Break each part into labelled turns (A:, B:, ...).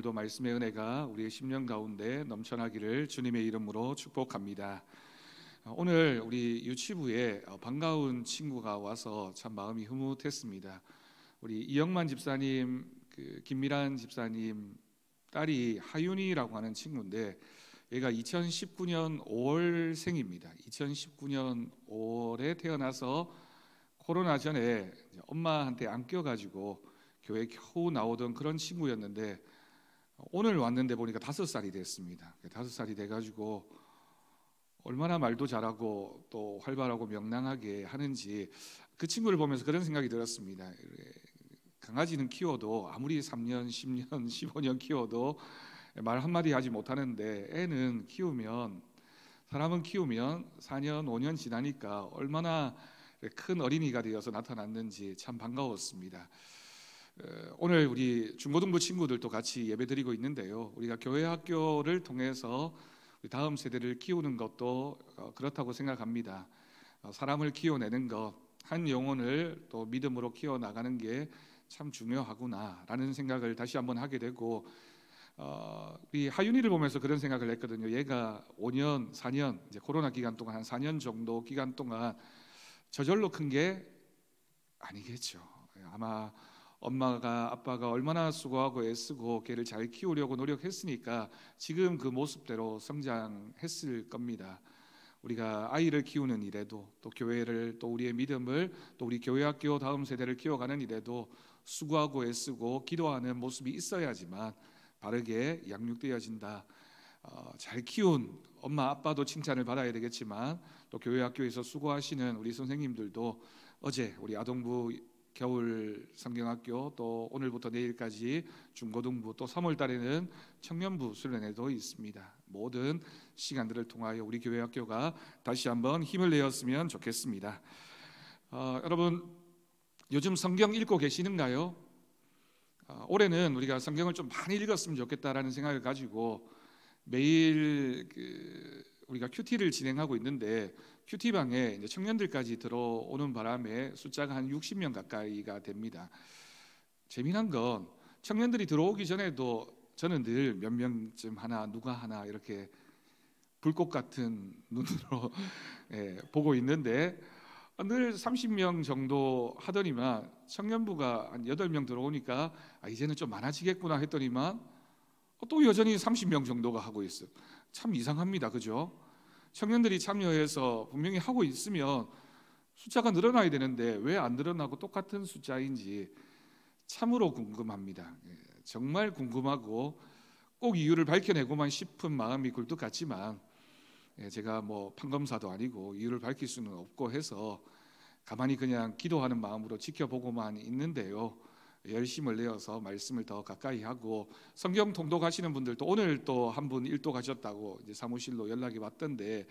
A: 오늘도 말씀의 은혜가 우리의 심령 가운데 넘쳐나기를 주님의 이름으로 축복합니다. 오늘 우리 유치부에 반가운 친구가 와서 참 마음이 흐뭇했습니다. 우리 이영만 집사님, 김미란 집사님 딸이 하윤이라고 하는 친구인데, 얘가 2019년 5월생입니다. 2019년 5월에 태어나서 코로나 전에 엄마한테 안 껴가지고 교회 겨우 나오던 그런 친구였는데, 오늘 왔는데 보니까 5살이 됐습니다. 5살이 돼가지고 얼마나 말도 잘하고 또 활발하고 명랑하게 하는지, 그 친구를 보면서 그런 생각이 들었습니다. 강아지는 키워도 아무리 3년, 10년, 15년 키워도 말 한마디 하지 못하는데, 애는 키우면, 사람은 키우면 4년, 5년 지나니까 얼마나 큰 어린이가 되어서 나타났는지 참 반가웠습니다. 오늘 우리 중고등부 친구들도 같이 예배드리고 있는데요, 우리가 교회 학교를 통해서 다음 세대를 키우는 것도 그렇다고 생각합니다. 사람을 키워내는 것, 한 영혼을 또 믿음으로 키워나가는 게 참 중요하구나라는 생각을 다시 한번 하게 되고, 우리 하윤이를 보면서 그런 생각을 했거든요. 얘가 5년, 4년, 이제 코로나 기간 동안 한 4년 정도 기간 동안 저절로 큰 게 아니겠죠. 아마 엄마가, 아빠가 얼마나 수고하고 애쓰고 걔를 잘 키우려고 노력했으니까 지금 그 모습대로 성장했을 겁니다. 우리가 아이를 키우는 일에도, 또 교회를, 또 우리의 믿음을, 또 우리 교회 학교 다음 세대를 키워가는 일에도 수고하고 애쓰고 기도하는 모습이 있어야지만 바르게 양육되어진다. 잘 키운 엄마 아빠도 칭찬을 받아야 되겠지만, 또 교회 학교에서 수고하시는 우리 선생님들도, 어제 우리 아동부 겨울 성경학교, 또 오늘부터 내일까지 중고등부, 또 3월 달에는 청년부 수련회도 있습니다. 모든 시간들을 통하여 우리 교회 학교가 다시 한번 힘을 내었으면 좋겠습니다. 여러분, 요즘 성경 읽고 계시는가요? 올해는 우리가 성경을 좀 많이 읽었으면 좋겠다라는 생각을 가지고 매일 우리가 큐티를 진행하고 있는데, 큐티방에 이제 청년들까지 들어오는 바람에 숫자가 한 60명 가까이가 됩니다. 재미난 건 청년들이 들어오기 전에도 저는 늘 몇 명쯤 하나, 누가 하나 이렇게 불꽃 같은 눈으로 보고 있는데, 늘 30명 정도 하더니만 청년부가 한 8명 들어오니까 이제는 좀 많아지겠구나 했더니만 또 여전히 30명 정도가 하고 있어요. 참 이상합니다. 그죠? 청년들이 참여해서 분명히 하고 있으면 숫자가 늘어나야 되는데 왜 안 늘어나고 똑같은 숫자인지 참으로 궁금합니다. 정말 궁금하고 꼭 이유를 밝혀내고만 싶은 마음이 굴뚝 같지만, 제가 뭐 판검사도 아니고 이유를 밝힐 수는 없고 해서 가만히 그냥 기도하는 마음으로 지켜보고만 있는데요, 열심을 내어서 말씀을 더 가까이 하고, 성경 통독하시는 분들도 오늘 또 한 분 일도 가셨다고 이제 사무실로 연락이 왔던데,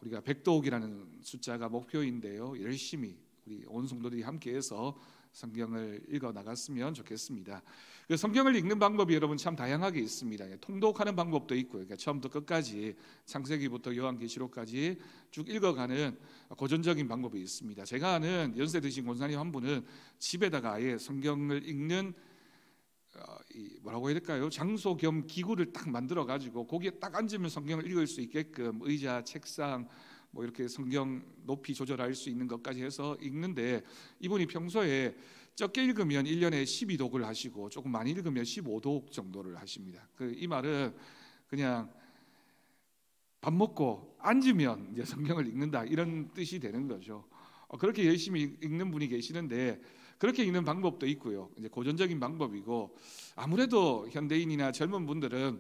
A: 우리가 100도옥이라는 숫자가 목표인데요, 열심히 우리 온 성도들이 함께해서 성경을 읽어 나갔으면 좋겠습니다. 그 성경을 읽는 방법이 여러분 참 다양하게 있습니다. 통독하는 방법도 있고요. 그러니까 처음부터 끝까지 창세기부터 요한계시록까지 쭉 읽어가는 고전적인 방법이 있습니다. 제가 아는 연세 드신 권사님 한 분은 집에다가 아예 성경을 읽는 뭐라고 해야 될까요? 장소 겸 기구를 딱 만들어 가지고 거기에 딱 앉으면 성경을 읽을 수 있게끔 의자, 책상, 뭐 이렇게 성경 높이 조절할 수 있는 것까지 해서 읽는데, 이분이 평소에 적게 읽으면 1년에 12독을 하시고 조금 많이 읽으면 15독 정도를 하십니다. 이 말은 그냥 밥 먹고 앉으면 이제 성경을 읽는다, 이런 뜻이 되는 거죠. 그렇게 열심히 읽는 분이 계시는데, 그렇게 읽는 방법도 있고요. 이제 고전적인 방법이고, 아무래도 현대인이나 젊은 분들은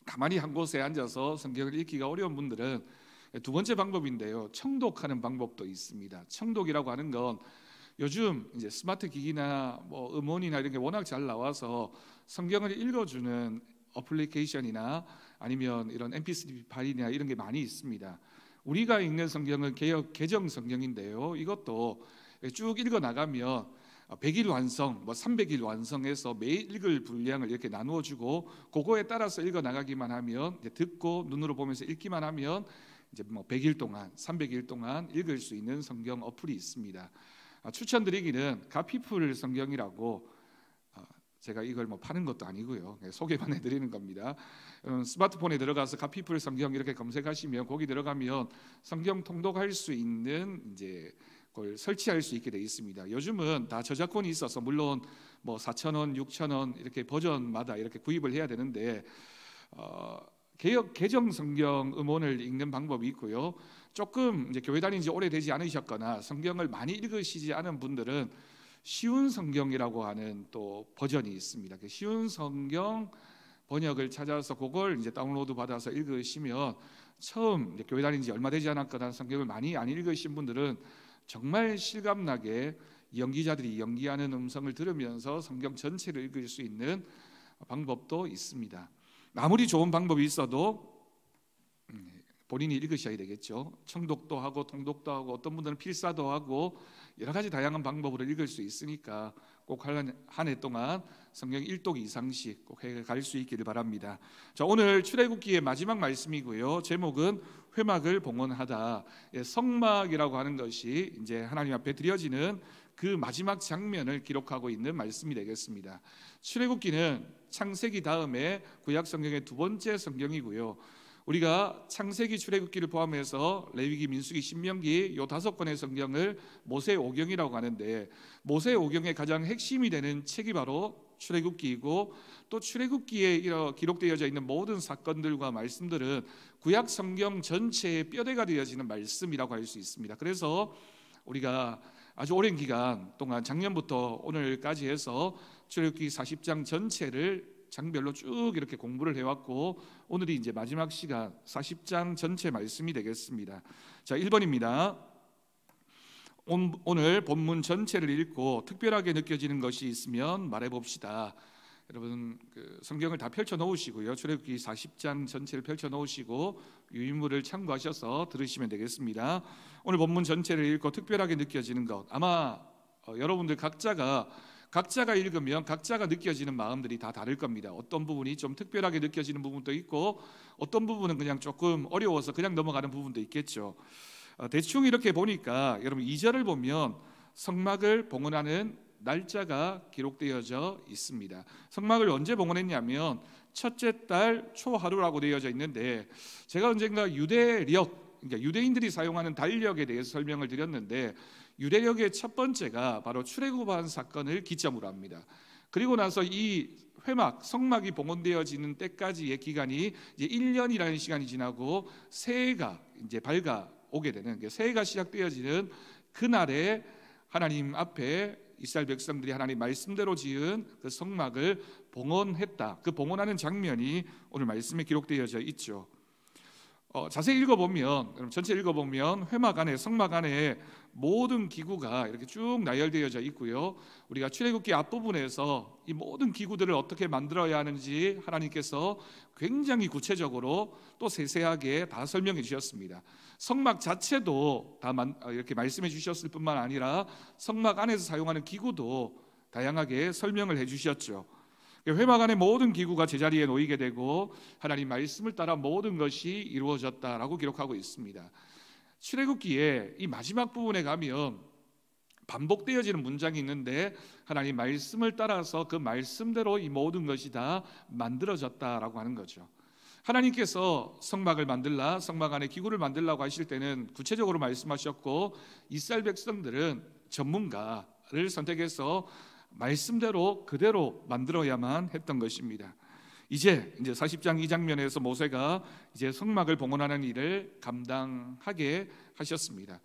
A: 가만히 한 곳에 앉아서 성경을 읽기가 어려운 분들은 두 번째 방법인데요, 청독하는 방법도 있습니다. 청독이라고 하는 건 요즘 이제 스마트 기기나 뭐 음원이나 이런 게 워낙 잘 나와서 성경을 읽어주는 어플리케이션이나 아니면 이런 MP3 파일이나 이런 게 많이 있습니다. 우리가 읽는 성경은 개역 개정 성경인데요, 이것도 쭉 읽어 나가면 100일 완성, 뭐 300일 완성해서 매일 읽을 분량을 이렇게 나누어 주고, 그거에 따라서 읽어 나가기만 하면, 이제 듣고 눈으로 보면서 읽기만 하면 이제 뭐 100일 동안, 300일 동안 읽을 수 있는 성경 어플이 있습니다. 추천드리기는 가피풀 성경이라고 제가 이걸 뭐 파는 것도 아니고요. 소개만 해드리는 겁니다. 스마트폰에 들어가서 가피풀 성경 이렇게 검색하시면 거기 들어가면 성경 통독할 수 있는 이제 그걸 설치할 수 있게 돼 있습니다. 요즘은 다 저작권이 있어서 물론 뭐 4,000원, 6,000원 이렇게 버전마다 이렇게 구입을 해야 되는데 개역 개정 성경 음원을 읽는 방법이 있고요. 조금 이제 교회 다닌 지 오래되지 않으셨거나 성경을 많이 읽으시지 않은 분들은 쉬운 성경이라고 하는 또 버전이 있습니다. 쉬운 성경 번역을 찾아서 그걸 이제 다운로드 받아서 읽으시면 처음 이제 교회 다닌 지 얼마 되지 않았거나 성경을 많이 안 읽으신 분들은 정말 실감나게 연기자들이 연기하는 음성을 들으면서 성경 전체를 읽을 수 있는 방법도 있습니다. 아무리 좋은 방법이 있어도 본인이 읽으셔야 되겠죠. 청독도 하고 통독도 하고 어떤 분들은 필사도 하고 여러 가지 다양한 방법으로 읽을 수 있으니까 꼭 한 해 동안 성경 1독 이상씩 꼭 해갈 수 있기를 바랍니다. 자, 오늘 출애굽기의 마지막 말씀이고요. 제목은 회막을 봉헌하다. 성막이라고 하는 것이 이제 하나님 앞에 드려지는 그 마지막 장면을 기록하고 있는 말씀이 되겠습니다. 출애굽기는 창세기 다음에 구약 성경의 두 번째 성경이고요. 우리가 창세기, 출애굽기를 포함해서 레위기, 민수기, 신명기 요 5권의 성경을 모세오경이라고 하는데 모세오경의 가장 핵심이 되는 책이 바로 출애굽기이고 또 출애굽기에 기록되어져 있는 모든 사건들과 말씀들은 구약 성경 전체의 뼈대가 되어지는 말씀이라고 할 수 있습니다. 그래서 우리가 아주 오랜 기간 동안 작년부터 오늘까지 해서 출애굽기 40장 전체를 장별로 쭉 이렇게 공부를 해왔고 오늘이 이제 마지막 시간 40장 전체 말씀이 되겠습니다. 자, 1번입니다. 오늘 본문 전체를 읽고 특별하게 느껴지는 것이 있으면 말해봅시다. 여러분 성경을 다 펼쳐 놓으시고요. 출애굽기 40장 전체를 펼쳐 놓으시고 유인물을 참고하셔서 들으시면 되겠습니다. 오늘 본문 전체를 읽고 특별하게 느껴지는 것, 아마 여러분들 각자가 읽으면 각자가 느껴지는 마음들이 다 다를 겁니다. 어떤 부분이 좀 특별하게 느껴지는 부분도 있고 어떤 부분은 그냥 조금 어려워서 그냥 넘어가는 부분도 있겠죠. 대충 이렇게 보니까 여러분 2절을 보면 성막을 봉헌하는 날짜가 기록되어져 있습니다. 성막을 언제 봉헌했냐면 첫째 달 초하루라고 되어져 있는데 제가 언젠가 유대력, 그러니까 유대인들이 사용하는 달력에 대해서 설명을 드렸는데 유대력의 첫 번째가 바로 출애굽한 사건을 기점으로 합니다. 그리고 나서 이 회막, 성막이 봉헌되어지는 때까지의 기간이 이제 1년이라는 시간이 지나고 새해가 이제 밝아오게 되는, 새해가 시작되어지는 그날에 하나님 앞에 이스라엘 백성들이 하나님 말씀대로 지은 그 성막을 봉헌했다. 그 봉헌하는 장면이 오늘 말씀에 기록되어져 있죠. 자세히 읽어보면, 전체 읽어보면 회막 안에, 성막 안에 모든 기구가 이렇게 쭉 나열되어져 있고요. 우리가 출애굽기 앞부분에서 이 모든 기구들을 어떻게 만들어야 하는지 하나님께서 굉장히 구체적으로 또 세세하게 다 설명해 주셨습니다. 성막 자체도 다 이렇게 말씀해 주셨을 뿐만 아니라 성막 안에서 사용하는 기구도 다양하게 설명을 해 주셨죠. 회막 안에 모든 기구가 제자리에 놓이게 되고 하나님 말씀을 따라 모든 것이 이루어졌다라고 기록하고 있습니다. 출애굽기에 이 마지막 부분에 가면 반복되어지는 문장이 있는데 하나님 말씀을 따라서 그 말씀대로 이 모든 것이 다 만들어졌다라고 하는 거죠. 하나님께서 성막을 만들라, 성막 안에 기구를 만들라고 하실 때는 구체적으로 말씀하셨고 이스라엘 백성들은 전문가를 선택해서 말씀대로 그대로 만들어야만 했던 것입니다. 이제 40장 이 장면에서 모세가 이제 성막을 봉헌하는 일을 감당하게 하셨습니다.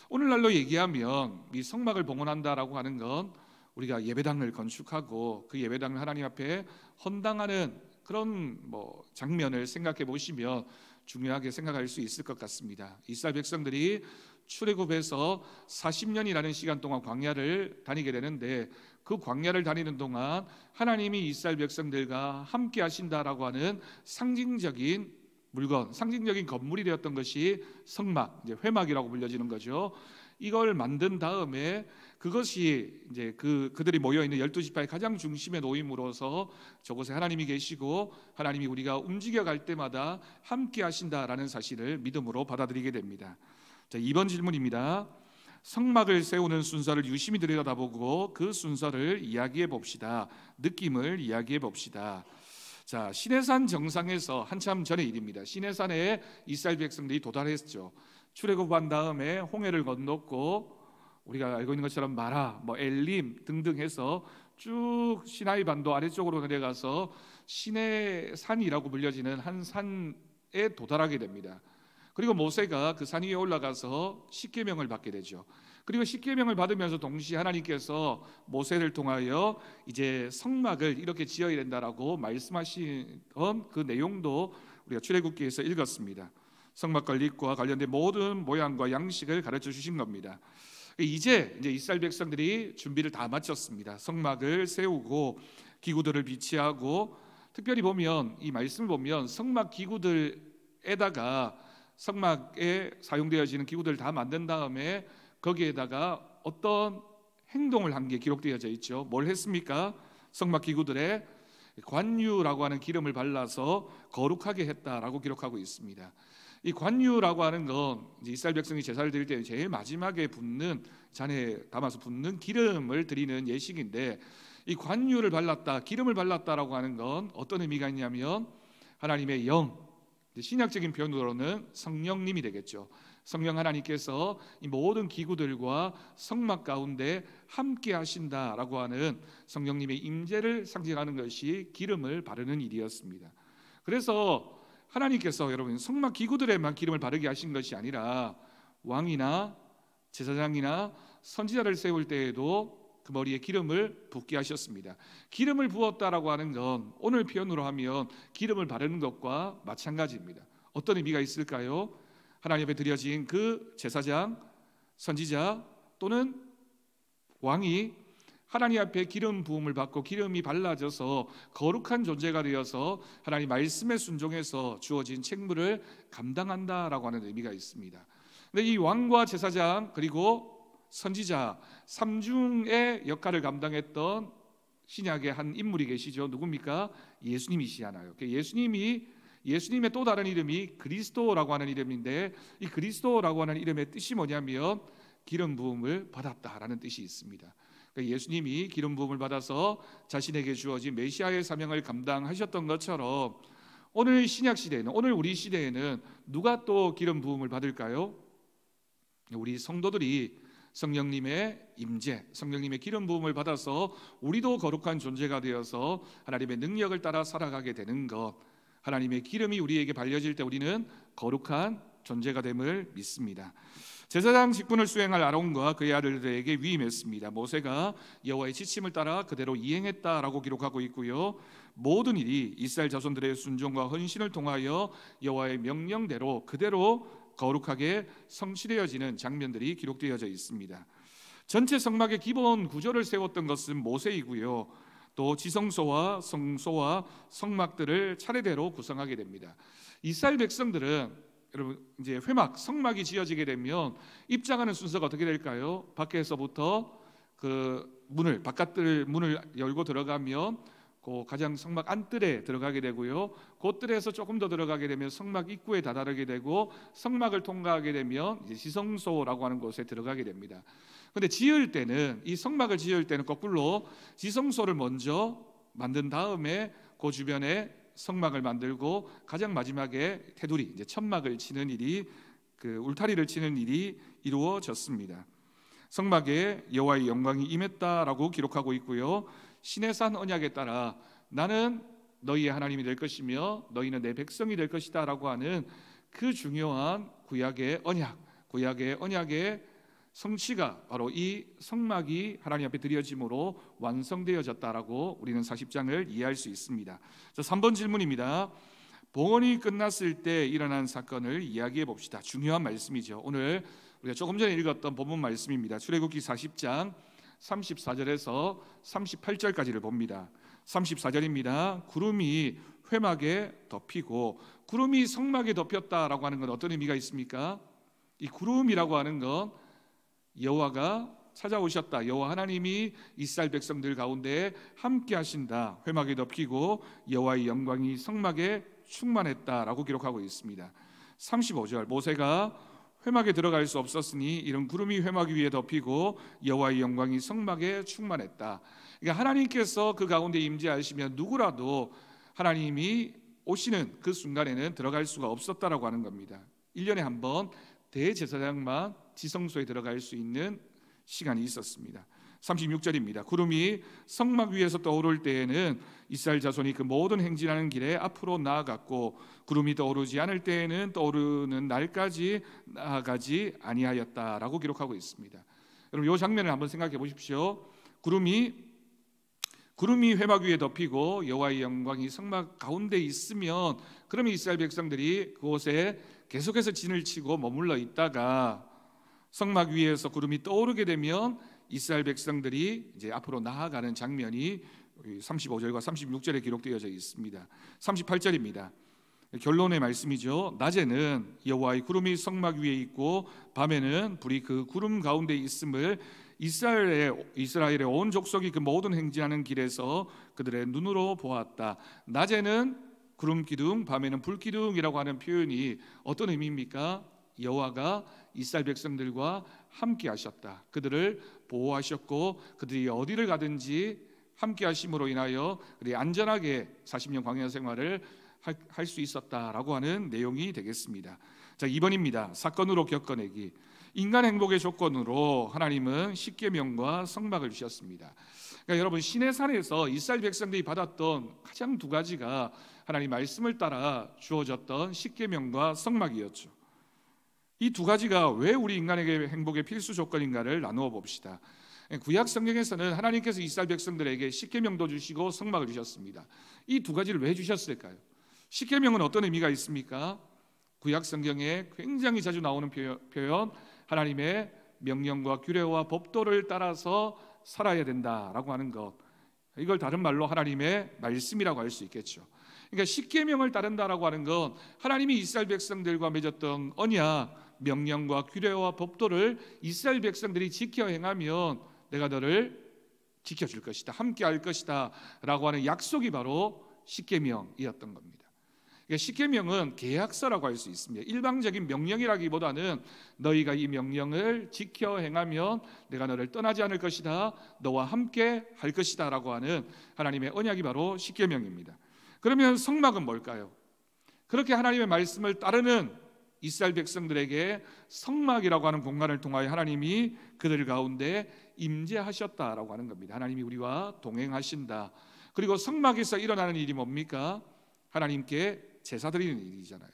A: 오늘날로 얘기하면 이 성막을 봉헌한다라고 하는 건 우리가 예배당을 건축하고 그 예배당을 하나님 앞에 헌당하는 그런 장면을 생각해 보시면 중요하게 생각할 수 있을 것 같습니다. 이스라엘 백성들이 출애굽해서 40년이라는 시간 동안 광야를 다니게 되는데 그 광야를 다니는 동안 하나님이 이스라엘 백성들과 함께 하신다라고 하는 상징적인 물건, 상징적인 건물이 되었던 것이 성막, 이제 회막이라고 불려지는 거죠. 이걸 만든 다음에 그것이 이제 그들이 모여 있는 12지파의 가장 중심에 놓임으로써 저곳에 하나님이 계시고 하나님이 우리가 움직여 갈 때마다 함께 하신다라는 사실을 믿음으로 받아들이게 됩니다. 자, 2번 질문입니다. 성막을 세우는 순서를 유심히 들여다보고 그 순서를 이야기해 봅시다. 느낌을 이야기해 봅시다. 자, 시내산 정상에서 한참 전의 일입니다. 시내산에 이스라엘 백성들이 도달했죠. 출애굽한 다음에 홍해를 건넜고 우리가 알고 있는 것처럼 마라, 엘림 등등 해서 쭉 시나이 반도 아래쪽으로 내려가서 시내산이라고 불려지는 한 산에 도달하게 됩니다. 그리고 모세가 그 산 위에 올라가서 십계명을 받게 되죠. 그리고 십계명을 받으면서 동시에 하나님께서 모세를 통하여 이제 성막을 이렇게 지어야 된다라고 말씀하시던 그 내용도 우리가 출애굽기에서 읽었습니다. 성막 건립과 관련된 모든 모양과 양식을 가르쳐 주신 겁니다. 이제 이스라엘 백성들이 준비를 다 마쳤습니다. 성막을 세우고 기구들을 비치하고, 특별히 보면 이 말씀을 보면 성막 기구들에다가 성막에 사용되어지는 기구들을 다 만든 다음에 거기에다가 어떤 행동을 한 게 기록되어져 있죠. 뭘 했습니까? 성막 기구들에 관유라고 하는 기름을 발라서 거룩하게 했다라고 기록하고 있습니다. 이 관유라고 하는 건 이스라엘 백성이 제사를 드릴 때 제일 마지막에 붓는, 잔에 담아서 붓는 기름을 드리는 예식인데, 이 관유를 발랐다, 기름을 발랐다라고 하는 건 어떤 의미가 있냐면 하나님의 영, 신약적인 표현으로는 성령님이 되겠죠. 성령 하나님께서 이 모든 기구들과 성막 가운데 함께 하신다라고 하는 성령님의 임재를 상징하는 것이 기름을 바르는 일이었습니다. 그래서 하나님께서 여러분 성막 기구들에만 기름을 바르게 하신 것이 아니라 왕이나 제사장이나 선지자를 세울 때에도 그 머리에 기름을 붓게 하셨습니다. 기름을 부었다라고 하는 건 오늘 표현으로 하면 기름을 바르는 것과 마찬가지입니다. 어떤 의미가 있을까요? 하나님 앞에 드려진 그 제사장, 선지자 또는 왕이 하나님 앞에 기름 부음을 받고 기름이 발라져서 거룩한 존재가 되어서 하나님 말씀에 순종해서 주어진 책무를 감당한다라고 하는 의미가 있습니다. 근데 이 왕과 제사장 그리고 선지자 삼중의 역할을 감당했던 신약의 한 인물이 계시죠. 누굽니까? 예수님이시잖아요. 예수님의 또 다른 이름이 그리스도라고 하는 이름인데, 이 그리스도라고 하는 이름의 뜻이 뭐냐면 기름 부음을 받았다라는 뜻이 있습니다. 그러니까 예수님이 기름 부음을 받아서 자신에게 주어진 메시아의 사명을 감당하셨던 것처럼 오늘 신약 시대에는, 오늘 우리 시대에는 누가 또 기름 부음을 받을까요? 우리 성도들이 성령님의 임재, 성령님의 기름 부음을 받아서 우리도 거룩한 존재가 되어서 하나님의 능력을 따라 살아가게 되는 것, 하나님의 기름이 우리에게 발려질 때 우리는 거룩한 존재가 됨을 믿습니다. 제사장 직분을 수행할 아론과 그의 아들들에게 위임했습니다. 모세가 여호와의 지침을 따라 그대로 이행했다라고 기록하고 있고요. 모든 일이 이스라엘 자손들의 순종과 헌신을 통하여 여호와의 명령대로 그대로 거룩하게 성취되어지는 장면들이 기록되어져 있습니다. 전체 성막의 기본 구조를 세웠던 것은 모세이고요. 또 지성소와 성소와 성막들을 차례대로 구성하게 됩니다. 이스라엘 백성들은 여러분 이제 회막, 성막이 지어지게 되면 입장하는 순서가 어떻게 될까요? 밖에서부터 그 바깥들 문을 열고 들어가면 그 가장 성막 안뜰에 들어가게 되고요. 그 뜰에서 조금 더 들어가게 되면 성막 입구에 다다르게 되고, 성막을 통과하게 되면 이제 지성소라고 하는 곳에 들어가게 됩니다. 그런데 이 성막을 지을 때는 거꾸로 지성소를 먼저 만든 다음에 그 주변에 성막을 만들고 가장 마지막에 테두리, 이제 천막을 치는 일이, 그 울타리를 치는 일이 이루어졌습니다. 성막에 여호와의 영광이 임했다라고 기록하고 있고요. 시내산 언약에 따라 나는 너희의 하나님이 될 것이며 너희는 내 백성이 될 것이다라고 하는 그 중요한 구약의 언약의 성취가 바로 이 성막이 하나님 앞에 드려짐으로 완성되어졌다라고 우리는 40장을 이해할 수 있습니다. 자, 3번 질문입니다. 봉헌이 끝났을 때 일어난 사건을 이야기해 봅시다. 중요한 말씀이죠. 오늘 우리가 조금 전에 읽었던 본문 말씀입니다. 출애굽기 40장 34절에서 38절까지를 봅니다. 34절입니다. 구름이 회막에 덮이고, 구름이 성막에 덮였다라고 하는 건 어떤 의미가 있습니까? 이 구름이라고 하는 건 여호와가 찾아오셨다, 여호와 하나님이 이스라엘 백성들 가운데 함께 하신다, 회막에 덮이고 여호와의 영광이 성막에 충만했다라고 기록하고 있습니다. 35절, 모세가 회막에 들어갈 수 없었으니 이런 구름이 회막 위에 덮이고 여호와의 영광이 성막에 충만했다. 그러니까 하나님께서 그 가운데 임재하시면 누구라도 하나님이 오시는 그 순간에는 들어갈 수가 없었다라고 하는 겁니다. 1년에 한 번 대제사장만 지성소에 들어갈 수 있는 시간이 있었습니다. 36절입니다. 구름이 성막 위에서 떠오를 때에는 이스라엘 자손이 그 모든 행진하는 길에 앞으로 나아갔고 구름이 떠오르지 않을 때에는 떠오르는 날까지 나아가지 아니하였다라고 기록하고 있습니다. 여러분 이 장면을 한번 생각해 보십시오. 구름이 회막 위에 덮이고 여호와의 영광이 성막 가운데 있으면 그러면 이스라엘 백성들이 그곳에 계속해서 진을 치고 머물러 있다가 성막 위에서 구름이 떠오르게 되면 이스라엘 백성들이 이제 앞으로 나아가는 장면이 35절과 36절에 기록되어져 있습니다. 38절입니다. 결론의 말씀이죠. 낮에는 여호와의 구름이 성막 위에 있고 밤에는 불이 그 구름 가운데 있음을 이스라엘의 온 족속이 그 모든 행진하는 길에서 그들의 눈으로 보았다. 낮에는 구름 기둥, 밤에는 불 기둥이라고 하는 표현이 어떤 의미입니까? 여호와가 이스라엘 백성들과 함께 하셨다. 그들을 보호하셨고 그들이 어디를 가든지 함께 하심으로 인하여 그들이 안전하게 40년 광야 생활을 할 수 있었다라고 하는 내용이 되겠습니다. 자, 2번입니다. 사건으로 겪어내기. 인간 행복의 조건으로 하나님은 십계명과 성막을 주셨습니다. 그러니까 여러분 시내산에서 이스라엘 백성들이 받았던 가장 두 가지가 하나님 말씀을 따라 주어졌던 십계명과 성막이었죠. 이 두 가지가 왜 우리 인간에게 행복의 필수 조건인가를 나누어 봅시다. 구약 성경에서는 하나님께서 이스라엘 백성들에게 십계명도 주시고 성막을 주셨습니다. 이 두 가지를 왜 주셨을까요? 십계명은 어떤 의미가 있습니까? 구약 성경에 굉장히 자주 나오는 표현, 하나님의 명령과 규례와 법도를 따라서 살아야 된다라고 하는 것, 이걸 다른 말로 하나님의 말씀이라고 할 수 있겠죠. 그러니까 십계명을 따른다라고 하는 건 하나님이 이스라엘 백성들과 맺었던 언약, 명령과 규례와 법도를 이스라엘 백성들이 지켜 행하면 내가 너를 지켜줄 것이다, 함께 할 것이다 라고 하는 약속이 바로 십계명이었던 겁니다. 그러니까 십계명은 계약서라고 할 수 있습니다. 일방적인 명령이라기보다는 너희가 이 명령을 지켜 행하면 내가 너를 떠나지 않을 것이다, 너와 함께 할 것이다 라고 하는 하나님의 언약이 바로 십계명입니다. 그러면 성막은 뭘까요? 그렇게 하나님의 말씀을 따르는 이스라엘 백성들에게 성막이라고 하는 공간을 통하여 하나님이 그들 가운데 임재하셨다라고 하는 겁니다. 하나님이 우리와 동행하신다. 그리고 성막에서 일어나는 일이 뭡니까? 하나님께 제사 드리는 일이잖아요.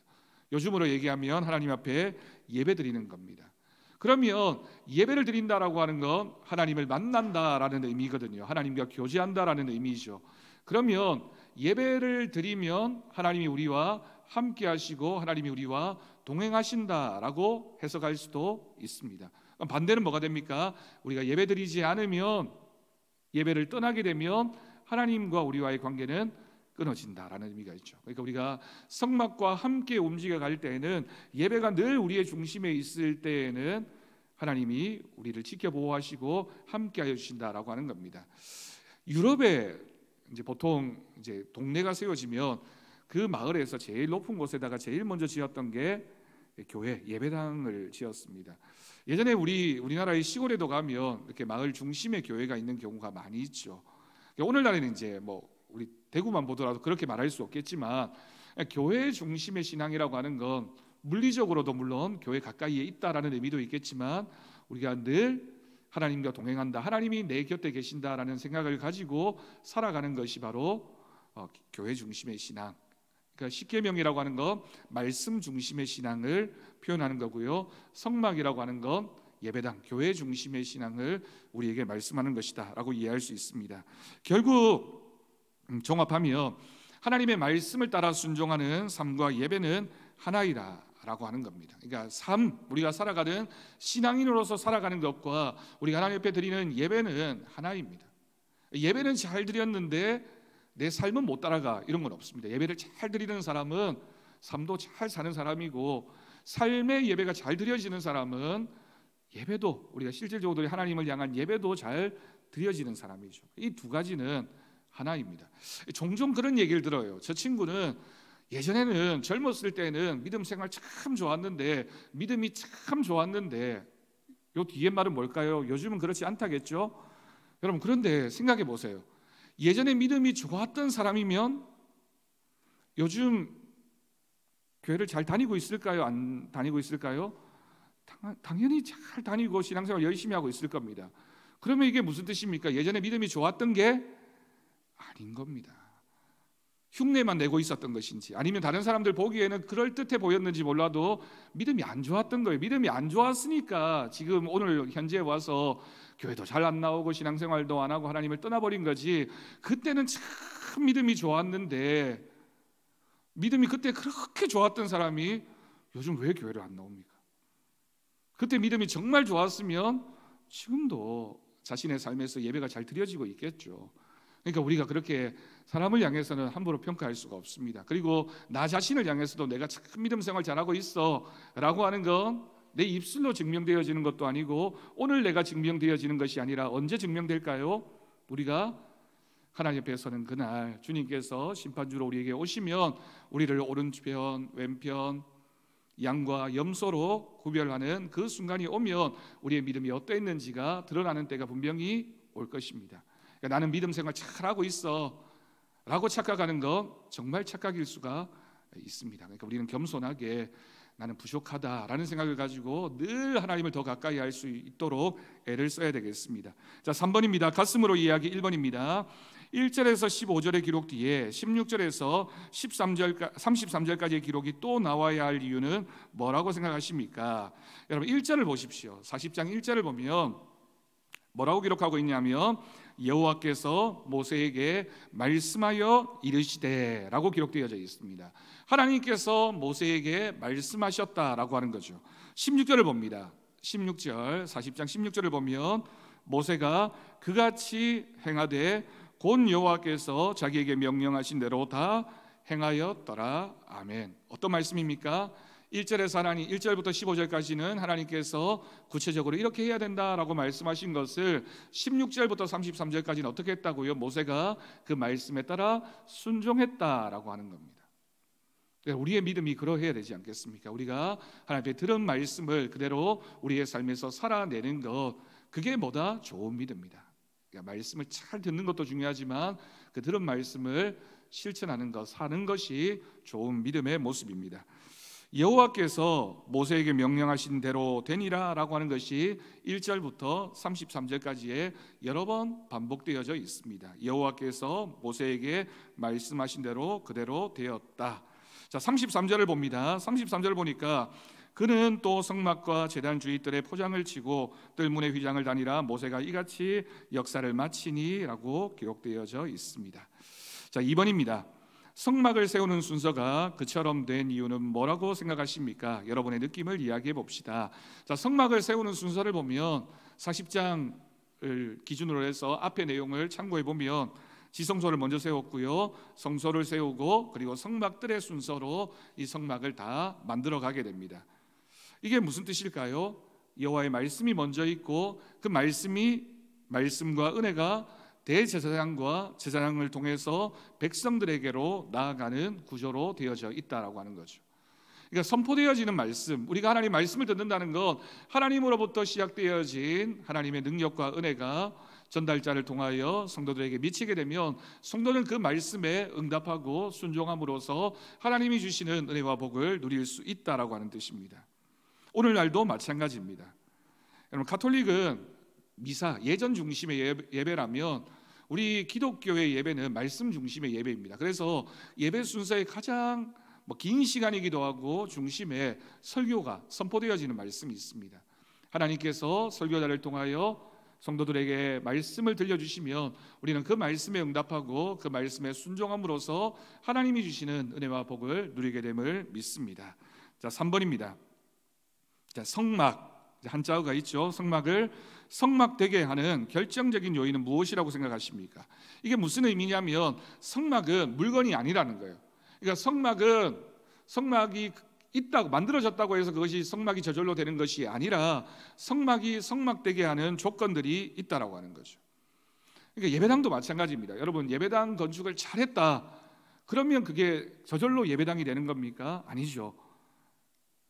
A: 요즘으로 얘기하면 하나님 앞에 예배 드리는 겁니다. 그러면 예배를 드린다라고 하는 건 하나님을 만난다라는 의미거든요. 하나님과 교제한다라는 의미죠. 그러면 예배를 드리면 하나님이 우리와 함께 하시고 하나님이 우리와 동행하신다라고 해석할 수도 있습니다. 반대는 뭐가 됩니까? 우리가 예배 드리지 않으면, 예배를 떠나게 되면 하나님과 우리와의 관계는 끊어진다라는 의미가 있죠. 그러니까 우리가 성막과 함께 움직여 갈 때에는, 예배가 늘 우리의 중심에 있을 때에는 하나님이 우리를 지켜보호하시고 함께하여 주신다라고 하는 겁니다. 유럽에 이제 보통 이제 동네가 세워지면 그 마을에서 제일 높은 곳에다가 제일 먼저 지었던 게 교회, 예배당을 지었습니다. 예전에 우리나라의 시골에도 가면 이렇게 마을 중심에 교회가 있는 경우가 많이 있죠. 오늘날에는 이제 뭐 우리 대구만 보더라도 그렇게 말할 수 없겠지만, 교회 중심의 신앙이라고 하는 건 물리적으로도 물론 교회 가까이에 있다라는 의미도 있겠지만, 우리가 늘 하나님과 동행한다, 하나님이 내 곁에 계신다라는 생각을 가지고 살아가는 것이 바로 교회 중심의 신앙. 그러니까 십계명이라고 하는 건 말씀 중심의 신앙을 표현하는 거고요, 성막이라고 하는 건 예배당, 교회 중심의 신앙을 우리에게 말씀하는 것이다 라고 이해할 수 있습니다. 결국 종합하면 하나님의 말씀을 따라 순종하는 삶과 예배는 하나이다라고 하는 겁니다. 그러니까 우리가 살아가는 신앙인으로서 살아가는 것과 우리가 하나님 앞에 드리는 예배는 하나입니다. 예배는 잘 드렸는데 내 삶은 못 따라가, 이런 건 없습니다. 예배를 잘 드리는 사람은 삶도 잘 사는 사람이고, 삶의 예배가 잘 드려지는 사람은 예배도, 우리가 실질적으로 하나님을 향한 예배도 잘 드려지는 사람이죠. 이 두 가지는 하나입니다. 종종 그런 얘기를 들어요. 저 친구는 예전에는 젊었을 때는 믿음 생활 참 좋았는데, 믿음이 참 좋았는데, 요 뒤에 말은 뭘까요? 요즘은 그렇지 않다겠죠? 여러분, 그런데 생각해 보세요. 예전에 믿음이 좋았던 사람이면 요즘 교회를 잘 다니고 있을까요? 안 다니고 있을까요? 당연히 잘 다니고 신앙생활 열심히 하고 있을 겁니다. 그러면 이게 무슨 뜻입니까? 예전에 믿음이 좋았던 게 아닌 겁니다. 흉내만 내고 있었던 것인지, 아니면 다른 사람들 보기에는 그럴듯해 보였는지 몰라도 믿음이 안 좋았던 거예요. 믿음이 안 좋았으니까 지금 오늘 현재 와서 교회도 잘 안 나오고 신앙생활도 안 하고 하나님을 떠나버린 거지, 그때는 참 믿음이 좋았는데, 믿음이 그때 그렇게 좋았던 사람이 요즘 왜 교회를 안 나옵니까? 그때 믿음이 정말 좋았으면 지금도 자신의 삶에서 예배가 잘 드려지고 있겠죠. 그러니까 우리가 그렇게 사람을 향해서는 함부로 평가할 수가 없습니다. 그리고 나 자신을 향해서도 내가 참 믿음 생활 잘하고 있어 라고 하는 건 내 입술로 증명되어지는 것도 아니고, 오늘 내가 증명되어지는 것이 아니라 언제 증명될까요? 우리가 하나님 앞에 서는 그날, 주님께서 심판주로 우리에게 오시면 우리를 오른편 왼편 양과 염소로 구별하는 그 순간이 오면 우리의 믿음이 어떠했는지가 드러나는 때가 분명히 올 것입니다. 그러니까 나는 믿음 생활 잘하고 있어 라고 착각하는 건 정말 착각일 수가 있습니다. 그러니까 우리는 겸손하게 나는 부족하다라는 생각을 가지고 늘 하나님을 더 가까이 할 수 있도록 애를 써야 되겠습니다. 자, 3번입니다. 가슴으로 이해하기 1번입니다. 1절에서 15절의 기록 뒤에 16절에서 33절까지의 기록이 또 나와야 할 이유는 뭐라고 생각하십니까? 여러분, 1절을 보십시오. 40장 1절을 보면 뭐라고 기록하고 있냐면, 여호와께서 모세에게 말씀하여 이르시되 라고 기록되어져 있습니다. 하나님께서 모세에게 말씀하셨다라고 하는 거죠. 16절을 봅니다. 16절, 40장 16절을 보면 모세가 그같이 행하되 곧 여호와께서 자기에게 명령하신 대로 다 행하였더라. 아멘. 어떤 말씀입니까? 1절에서 하나님, 1절부터 15절까지는 하나님께서 구체적으로 이렇게 해야 된다라고 말씀하신 것을 16절부터 33절까지는 어떻게 했다고요? 모세가 그 말씀에 따라 순종했다라고 하는 겁니다. 우리의 믿음이 그러해야 되지 않겠습니까? 우리가 하나님의 들은 말씀을 그대로 우리의 삶에서 살아내는 것, 그게 뭐다? 좋은 믿음이다. 그러니까 말씀을 잘 듣는 것도 중요하지만 그 들은 말씀을 실천하는 것, 사는 것이 좋은 믿음의 모습입니다. 여호와께서 모세에게 명령하신 대로 되니라 라고 하는 것이 1절부터 33절까지에 여러 번 반복되어져 있습니다. 여호와께서 모세에게 말씀하신 대로 그대로 되었다. 자, 33절을 봅니다. 33절을 보니까 그는 또 성막과 제단 주위뜰에 포장을 치고 뜰문의 휘장을 다니라 모세가 이같이 역사를 마치니 라고 기록되어져 있습니다. 자, 2번입니다. 성막을 세우는 순서가 그처럼 된 이유는 뭐라고 생각하십니까? 여러분의 느낌을 이야기해 봅시다. 자, 성막을 세우는 순서를 보면 40장을 기준으로 해서 앞의 내용을 참고해 보면 지성소를 먼저 세웠고요, 성소를 세우고 그리고 성막들의 순서로 이 성막을 다 만들어 가게 됩니다. 이게 무슨 뜻일까요? 여호와의 말씀이 먼저 있고 그 말씀과 은혜가 대제사장과 제사장을 통해서 백성들에게로 나아가는 구조로 되어져 있다라고 하는 거죠. 그러니까 선포되어지는 말씀, 우리가 하나님 말씀을 듣는다는 건 하나님으로부터 시작되어진 하나님의 능력과 은혜가 전달자를 통하여 성도들에게 미치게 되면 성도는 그 말씀에 응답하고 순종함으로써 하나님이 주시는 은혜와 복을 누릴 수 있다라고 하는 뜻입니다. 오늘날도 마찬가지입니다. 여러분, 가톨릭은 미사, 예전 중심의 예배라면 우리 기독교의 예배는 말씀 중심의 예배입니다. 그래서 예배 순서의 가장 긴 시간이기도 하고 중심에 설교가 선포되어지는 말씀이 있습니다. 하나님께서 설교자를 통하여 성도들에게 말씀을 들려주시면 우리는 그 말씀에 응답하고 그 말씀에 순종함으로써 하나님이 주시는 은혜와 복을 누리게 됨을 믿습니다. 자, 3번입니다. 자, 성막, 한자어가 있죠. 성막을 성막되게 하는 결정적인 요인은 무엇이라고 생각하십니까? 이게 무슨 의미냐면 성막은 물건이 아니라는 거예요. 그러니까 성막이 있다고 만들어졌다고 해서 그것이 성막이 저절로 되는 것이 아니라 성막이 성막되게 하는 조건들이 있다라고 하는 거죠. 그러니까 예배당도 마찬가지입니다. 여러분, 예배당 건축을 잘했다, 그러면 그게 저절로 예배당이 되는 겁니까? 아니죠.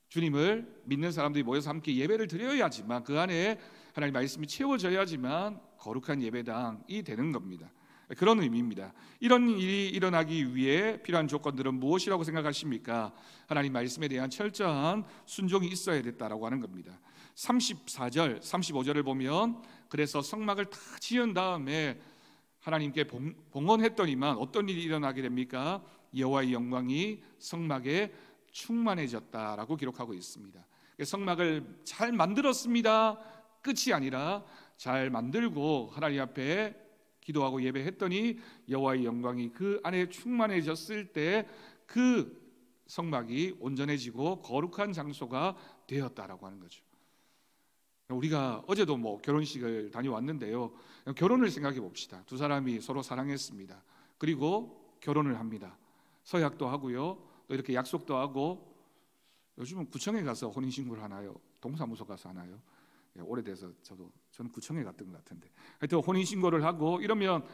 A: 주님을 믿는 사람들이 모여서 함께 예배를 드려야지만, 그 안에 하나님의 말씀이 채워져야지만 거룩한 예배당이 되는 겁니다. 그런 의미입니다. 이런 일이 일어나기 위해 필요한 조건들은 무엇이라고 생각하십니까? 하나님 말씀에 대한 철저한 순종이 있어야 됐다라고 하는 겁니다. 34절, 35절을 보면 그래서 성막을 다 지은 다음에 하나님께 봉헌했더니만 어떤 일이 일어나게 됩니까? 여호와의 영광이 성막에 충만해졌다라고 기록하고 있습니다. 성막을 잘 만들었습니다. 끝이 아니라 잘 만들고 하나님 앞에 기도하고 예배했더니 여호와의 영광이 그 안에 충만해졌을 때 그 성막이 온전해지고 거룩한 장소가 되었다라고 하는 거죠. 우리가 어제도 결혼식을 다녀왔는데요, 결혼을 생각해 봅시다. 두 사람이 서로 사랑했습니다. 그리고 결혼을 합니다. 서약도 하고요, 또 이렇게 약속도 하고. 요즘은 구청에 가서 혼인신고를 하나요? 동사무소 가서 하나요? 오래돼서 저는 구청에 갔던 것 같은데, 하여튼 혼인신고를 하고 이러면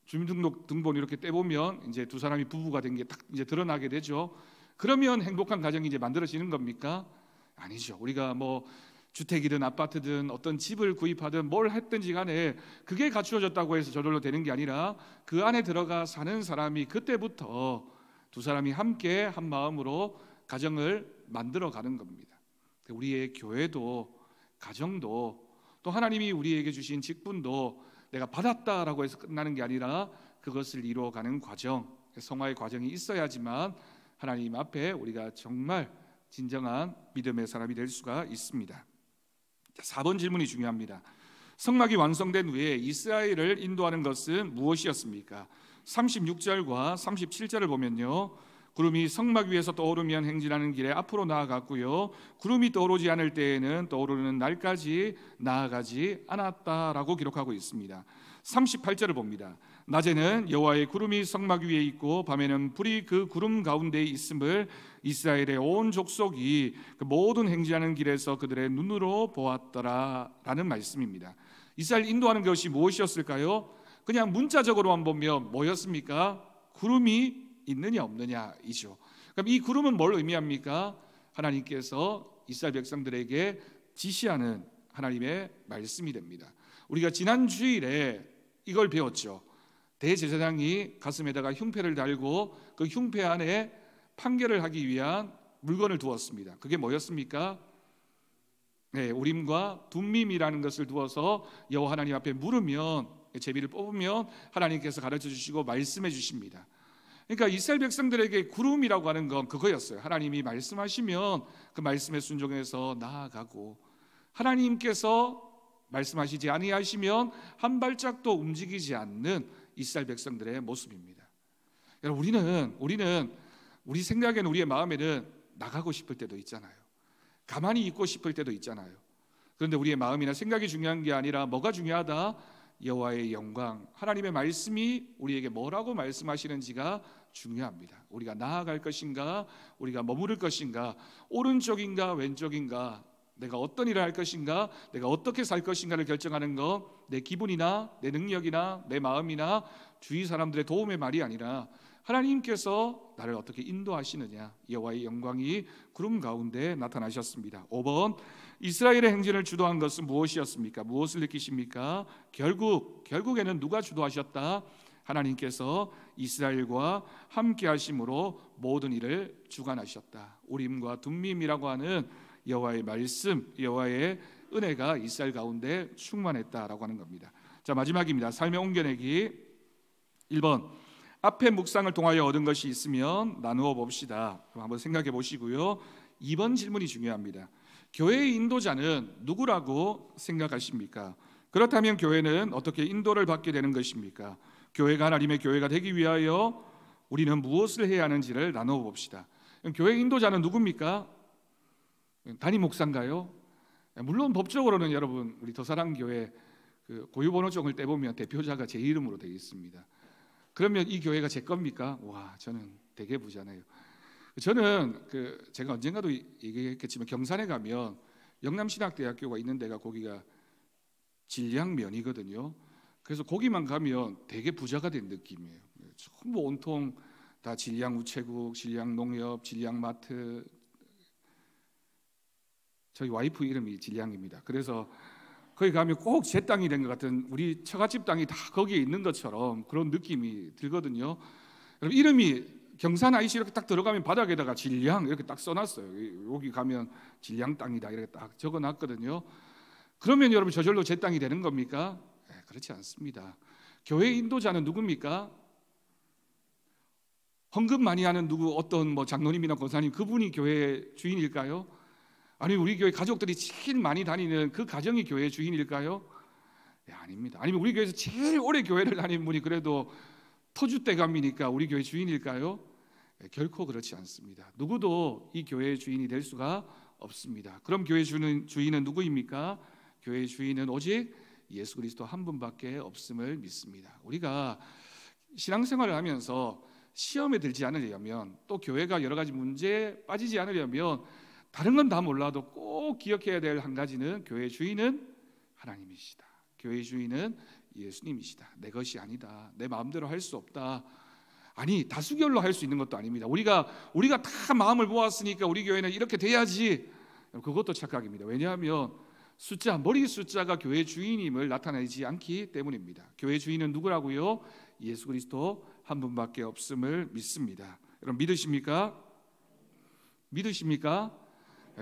A: 주민등록등본 이렇게 떼보면 이제 두 사람이 부부가 된 게 딱 이제 드러나게 되죠. 그러면 행복한 가정이 이제 만들어지는 겁니까? 아니죠. 우리가 주택이든 아파트든 어떤 집을 구입하든 뭘 했든지 간에 그게 갖추어졌다고 해서 저절로 되는 게 아니라 그 안에 들어가 사는 사람이 그때부터 두 사람이 함께 한 마음으로 가정을 만들어 가는 겁니다. 우리의 교회도 가정도 또 하나님이 우리에게 주신 직분도 내가 받았다라고 해서 끝나는 게 아니라 그것을 이루어가는 과정, 성화의 과정이 있어야지만 하나님 앞에 우리가 정말 진정한 믿음의 사람이 될 수가 있습니다. 4번 질문이 중요합니다. 성막이 완성된 후에 이스라엘을 인도하는 것은 무엇이었습니까? 36절과 37절을 보면요, 구름이 성막 위에서 떠오르면 행진하는 길에 앞으로 나아갔고요, 구름이 떠오르지 않을 때에는 떠오르는 날까지 나아가지 않았다라고 기록하고 있습니다. 38절을 봅니다. 낮에는 여호와의 구름이 성막 위에 있고 밤에는 불이 그 구름 가운데에 있음을 이스라엘의 온 족속이 그 모든 행진하는 길에서 그들의 눈으로 보았더라라는 말씀입니다. 이스라엘 인도하는 것이 무엇이었을까요? 그냥 문자적으로만 보면 뭐였습니까? 구름이 있느냐 없느냐이죠. 그럼 이 구름은 뭘 의미합니까? 하나님께서 이스라엘 백성들에게 지시하는 하나님의 말씀이 됩니다. 우리가 지난 주일에 이걸 배웠죠. 대제사장이 가슴에다가 흉패를 달고 그 흉패 안에 판결을 하기 위한 물건을 두었습니다. 그게 뭐였습니까? 우림과 둠밈이라는 것을 두어서 여호와 하나님 앞에 물으면, 제비를 뽑으면 하나님께서 가르쳐 주시고 말씀해 주십니다. 그러니까 이스라엘 백성들에게 구름이라고 하는 건 그거였어요. 하나님이 말씀하시면 그 말씀에 순종해서 나아가고, 하나님께서 말씀하시지 아니하시면 한 발짝도 움직이지 않는 이스라엘 백성들의 모습입니다. 여러분, 우리는 우리 생각에는, 우리의 마음에는 나가고 싶을 때도 있잖아요. 가만히 있고 싶을 때도 있잖아요. 그런데 우리의 마음이나 생각이 중요한 게 아니라 뭐가 중요하다? 여호와의 영광, 하나님의 말씀이 우리에게 뭐라고 말씀하시는지가 중요합니다. 우리가 나아갈 것인가, 우리가 머무를 것인가, 오른쪽인가 왼쪽인가, 내가 어떤 일을 할 것인가, 내가 어떻게 살 것인가를 결정하는 건 내 기분이나 내 능력이나 내 마음이나 주위 사람들의 도움의 말이 아니라 하나님께서 나를 어떻게 인도하시느냐, 여호와의 영광이 구름 가운데 나타나셨습니다. 5번, 이스라엘의 행진을 주도한 것은 무엇이었습니까? 무엇을 느끼십니까? 결국에는 누가 주도하셨다? 하나님께서 이스라엘과 함께 하심으로 모든 일을 주관하셨다. 우림과 둠밈이라고 하는 여호와의 말씀, 여호와의 은혜가 이스라엘 가운데 충만했다라고 하는 겁니다. 자, 마지막입니다. 삶의 옮겨내기. 1번, 앞에 묵상을 통하여 얻은 것이 있으면 나누어 봅시다. 한번 생각해 보시고요. 2번 질문이 중요합니다. 교회의 인도자는 누구라고 생각하십니까? 그렇다면 교회는 어떻게 인도를 받게 되는 것입니까? 교회가 하나님의 교회가 되기 위하여 우리는 무엇을 해야 하는지를 나누어 봅시다. 교회 인도자는 누굽니까? 담임 목사인가요? 물론 법적으로는 여러분, 우리 더사랑교회 그 고유번호증을 떼보면 대표자가 제 이름으로 되어 있습니다. 그러면 이 교회가 제 겁니까? 와, 저는 되게 부자네요. 저는 제가 언젠가도 얘기했겠지만 경산에 가면 영남신학대학교가 있는 데가 거기가 진량면이거든요. 그래서 거기만 가면 되게 부자가 된 느낌이에요. 전부 온통 다 진량우체국, 진량농협, 진량마트. 저희 와이프 이름이 진량입니다. 그래서 거기 가면 꼭 제 땅이 된 것 같은, 우리 처갓집 땅이 다 거기에 있는 것처럼 그런 느낌이 들거든요. 여러분, 이름이 경산 IC 이렇게 딱 들어가면 바닥에다가 진량 이렇게 딱 써놨어요. 여기 가면 진량 땅이다 이렇게 딱 적어놨거든요. 그러면 여러분 저절로 제 땅이 되는 겁니까? 그렇지 않습니다. 교회 인도자는 누굽니까? 헌금 많이 하는 누구, 어떤 뭐 장로님이나 권사님, 그분이 교회의 주인일까요? 아니면 우리 교회 가족들이 제일 많이 다니는 그 가정이 교회의 주인일까요? 아닙니다. 아니면 우리 교회에서 제일 오래 교회를 다니는 분이 그래도 터줏대감이니까 우리 교회 주인일까요? 결코 그렇지 않습니다. 누구도 이 교회의 주인이 될 수가 없습니다. 그럼 교회 주인은 누구입니까? 교회의 주인은 오직 예수 그리스도 한 분밖에 없음을 믿습니다. 우리가 신앙생활을 하면서 시험에 들지 않으려면, 또 교회가 여러 가지 문제에 빠지지 않으려면 다른 건 다 몰라도 꼭 기억해야 될 한 가지는 교회의 주인은 하나님이시다. 교회의 주인은 예수님이시다. 내 것이 아니다. 내 마음대로 할 수 없다. 아니, 다수결로 할 수 있는 것도 아닙니다. 우리가 다 마음을 모았으니까 우리 교회는 이렇게 돼야지. 그것도 착각입니다. 왜냐하면 머리 숫자가 교회 주인임을 나타내지 않기 때문입니다. 교회 주인은 누구라고요? 예수 그리스도 한 분밖에 없음을 믿습니다. 여러분 믿으십니까? 믿으십니까?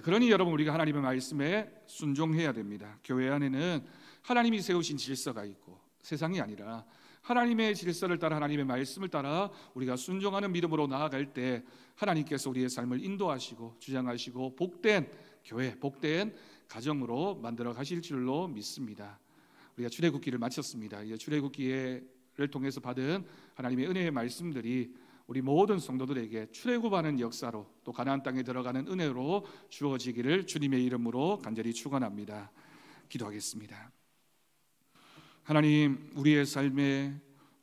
A: 그러니 여러분, 우리가 하나님의 말씀에 순종해야 됩니다. 교회 안에는 하나님이 세우신 질서가 있고, 세상이 아니라 하나님의 질서를 따라, 하나님의 말씀을 따라 우리가 순종하는 믿음으로 나아갈 때 하나님께서 우리의 삶을 인도하시고 주장하시고 복된 교회, 복된 가정으로 만들어 가실 줄로 믿습니다. 우리가 출애굽기를 마쳤습니다. 이제 출애굽기를 통해서 받은 하나님의 은혜의 말씀들이 우리 모든 성도들에게 출애굽하는 역사로, 또 가나안 땅에 들어가는 은혜로 주어지기를 주님의 이름으로 간절히 축원합니다. 기도하겠습니다. 하나님, 우리의 삶에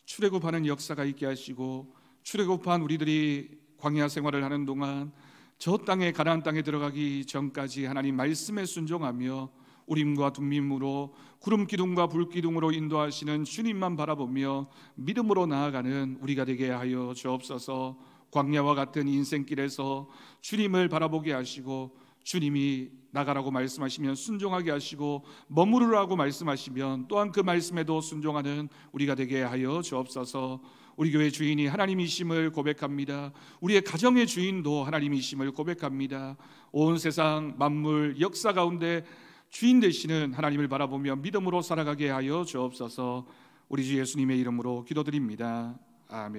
A: 출애굽하는 역사가 있게 하시고, 출애굽한 우리들이 광야 생활을 하는 동안 저 땅에, 가나안 땅에 들어가기 전까지 하나님 말씀에 순종하며 우림과 둠밈으로, 구름 기둥과 불 기둥으로 인도하시는 주님만 바라보며 믿음으로 나아가는 우리가 되게 하여 주옵소서. 광야와 같은 인생길에서 주님을 바라보게 하시고, 주님이 나가라고 말씀하시면 순종하게 하시고, 머무르라고 말씀하시면 또한 그 말씀에도 순종하는 우리가 되게 하여 주옵소서. 우리 교회 주인이 하나님이심을 고백합니다. 우리의 가정의 주인도 하나님이심을 고백합니다. 온 세상 만물 역사 가운데 주인 되시는 하나님을 바라보며 믿음으로 살아가게 하여 주옵소서. 우리 주 예수님의 이름으로 기도드립니다. 아멘.